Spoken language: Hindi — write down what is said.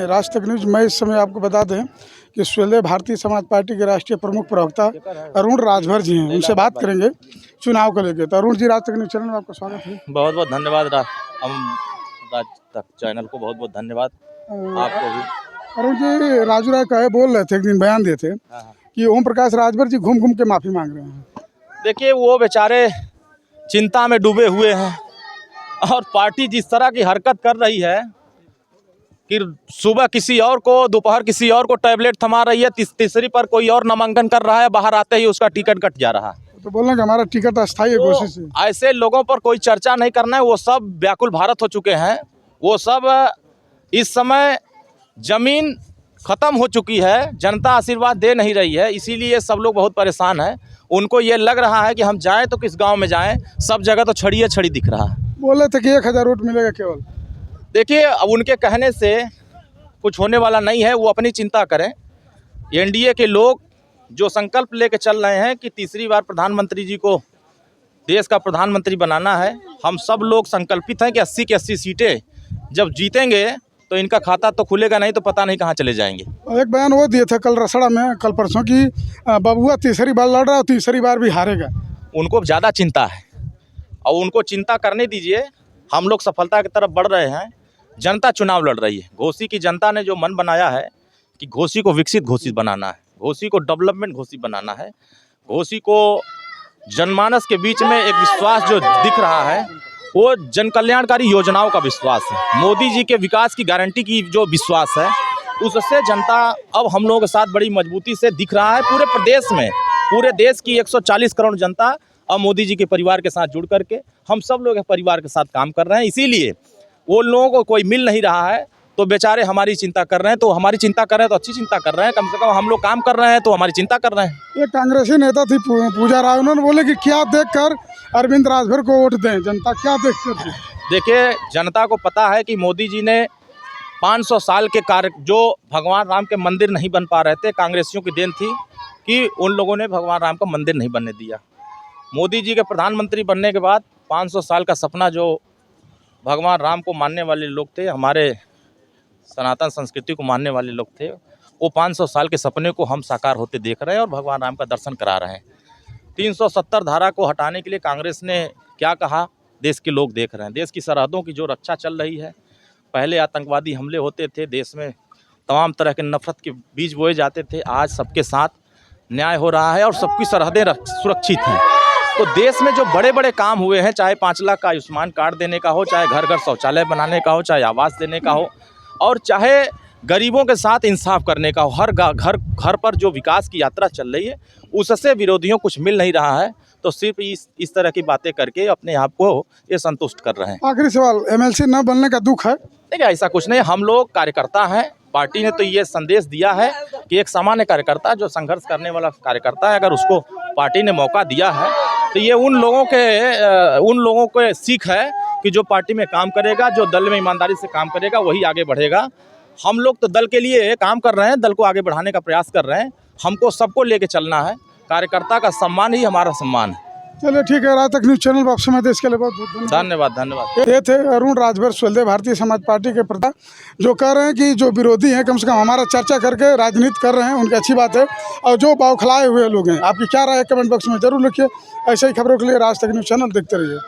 राज तक न्यूज में इस समय आपको बता दें कि स्वदेश भारतीय समाज पार्टी के राष्ट्रीय प्रमुख प्रवक्ता अरुण राजभर जी हैं, उनसे बात करेंगे चुनाव को लेकर। तो अरुण जी, राज तक न्यूज चैनल में आपका स्वागत है। बहुत बहुत धन्यवाद। हम राज तक चैनल को बहुत बहुत धन्यवाद आपको भी। अरुण जी, राजू राय कहे बोल रहे थे, एक दिन बयान दिए थे कि ओम प्रकाश राजभर जी घूम घूम के माफ़ी मांग रहे हैं। देखिए, वो बेचारे चिंता में डूबे हुए हैं और पार्टी जिस तरह की हरकत कर रही है कि सुबह किसी और को, दोपहर किसी और को टैबलेट थमा रही है, तीसरी पर कोई और नामांकन कर रहा है, बाहर आते ही उसका टिकट कट जा रहा है। तो बोलना कि हमारा टिकट अस्थायी कोशिश है। ऐसे लोगों पर कोई चर्चा नहीं करना है। वो सब व्याकुल भारत हो चुके हैं। वो सब इस समय जमीन खत्म हो चुकी है, जनता आशीर्वाद दे नहीं रही है, इसीलिए सब लोग बहुत परेशान हैं। उनको ये लग रहा है कि हम जाएं तो किस गांव में जाएं, सब जगह तो छड़ी छड़ी दिख रहा है। बोले थे कि 1000 वोट मिलेगा केवल। देखिए, अब उनके कहने से कुछ होने वाला नहीं है। वो अपनी चिंता करें। एनडीए के लोग जो संकल्प लेके चल रहे हैं कि तीसरी बार प्रधानमंत्री जी को देश का प्रधानमंत्री बनाना है, हम सब लोग संकल्पित हैं कि 80 की 80 सीटें जब जीतेंगे तो इनका खाता तो खुलेगा नहीं तो पता नहीं कहाँ चले जाएंगे। एक बयान वो दिए थे कल रसड़ा में, कल परसों की, बबुआ तीसरी बार लड़ रहा है, तीसरी बार भी हारेगा। उनको ज़्यादा चिंता है और उनको चिंता करने दीजिए। हम लोग सफलता की तरफ बढ़ रहे हैं। जनता चुनाव लड़ रही है। घोसी की जनता ने जो मन बनाया है कि घोसी को विकसित घोसी बनाना है, घोसी को डेवलपमेंट घोसी बनाना है, घोसी को जनमानस के बीच में एक विश्वास जो दिख रहा है वो जन कल्याणकारी योजनाओं का विश्वास है, मोदी जी के विकास की गारंटी की जो विश्वास है, उससे जनता अब हम लोगों के साथ बड़ी मजबूती से दिख रहा है। पूरे प्रदेश में, पूरे देश की 140 करोड़ जनता अब मोदी जी के परिवार के साथ जुड़ करके हम सब लोग परिवार के साथ काम कर रहे हैं। इसीलिए वो लोगों को कोई मिल नहीं रहा है तो बेचारे हमारी चिंता कर रहे हैं। तो हमारी चिंता कर रहे हैं तो अच्छी चिंता कर रहे हैं, कम से कम हम लोग काम कर रहे हैं तो हमारी चिंता कर रहे हैं। एक कांग्रेसी नेता थी पूजा राय, उन्होंने बोले कि क्या देखकर अरविंद राजभर को वोट दें, जनता क्या देखकर। देखिए, जनता को पता है कि मोदी जी ने 500 साल के कार्य, जो भगवान राम के मंदिर नहीं बन पा रहे थे, कांग्रेसियों की देन थी कि उन लोगों ने भगवान राम का मंदिर नहीं बनने दिया। मोदी जी के प्रधानमंत्री बनने के बाद 500 साल का सपना, जो भगवान राम को मानने वाले लोग थे, हमारे सनातन संस्कृति को मानने वाले लोग थे, वो 500 साल के सपने को हम साकार होते देख रहे हैं और भगवान राम का दर्शन करा रहे हैं। 370 धारा को हटाने के लिए कांग्रेस ने क्या कहा, देश के लोग देख रहे हैं। देश की सरहदों की जो रक्षा चल रही है, पहले आतंकवादी हमले होते थे, देश में तमाम तरह के नफरत के बीज बोए जाते थे, आज सबके साथ न्याय हो रहा है और सबकी सरहदें सुरक्षित हैं। तो देश में जो बड़े बड़े काम हुए हैं, चाहे 5 लाख का आयुष्मान कार्ड देने का हो, चाहे घर घर शौचालय बनाने का हो, चाहे आवास देने का हो, और चाहे गरीबों के साथ इंसाफ करने का हो, हर घर पर जो विकास की यात्रा चल रही है, उससे विरोधियों कुछ मिल नहीं रहा है। तो सिर्फ इस तरह की बातें करके अपने आप को ये संतुष्ट कर रहे हैं। आखिरी सवाल, एमएलसी न बनने का दुख है? देखिए, ऐसा कुछ नहीं। हम लोग कार्यकर्ता हैं। पार्टी ने तो ये संदेश दिया है कि एक सामान्य कार्यकर्ता, जो संघर्ष करने वाला कार्यकर्ता है, अगर उसको पार्टी ने मौका दिया है तो ये उन लोगों के सीख है कि जो पार्टी में काम करेगा, जो दल में ईमानदारी से काम करेगा, वही आगे बढ़ेगा। हम लोग तो दल के लिए काम कर रहे हैं, दल को आगे बढ़ाने का प्रयास कर रहे हैं। हमको सबको लेके चलना है। कार्यकर्ता का सम्मान ही हमारा सम्मान है। चलिए ठीक है, राज तक न्यूज चैनल पर आप समय देश के लिए बहुत बहुत धन्यवाद। ये थे अरुण राजभर, स्वदेश भारतीय समाज पार्टी के प्रधान, जो कह रहे हैं कि जो विरोधी हैं कम से कम हमारा चर्चा करके राजनीति कर रहे हैं, उनकी अच्छी बात है। और जो बौखलाए हुए लोग हैं, आपकी क्या राय है कमेंट बॉक्स में जरूर लिखिए। ऐसे ही खबरों के लिए राज तक न्यूज चैनल देखते रहिए।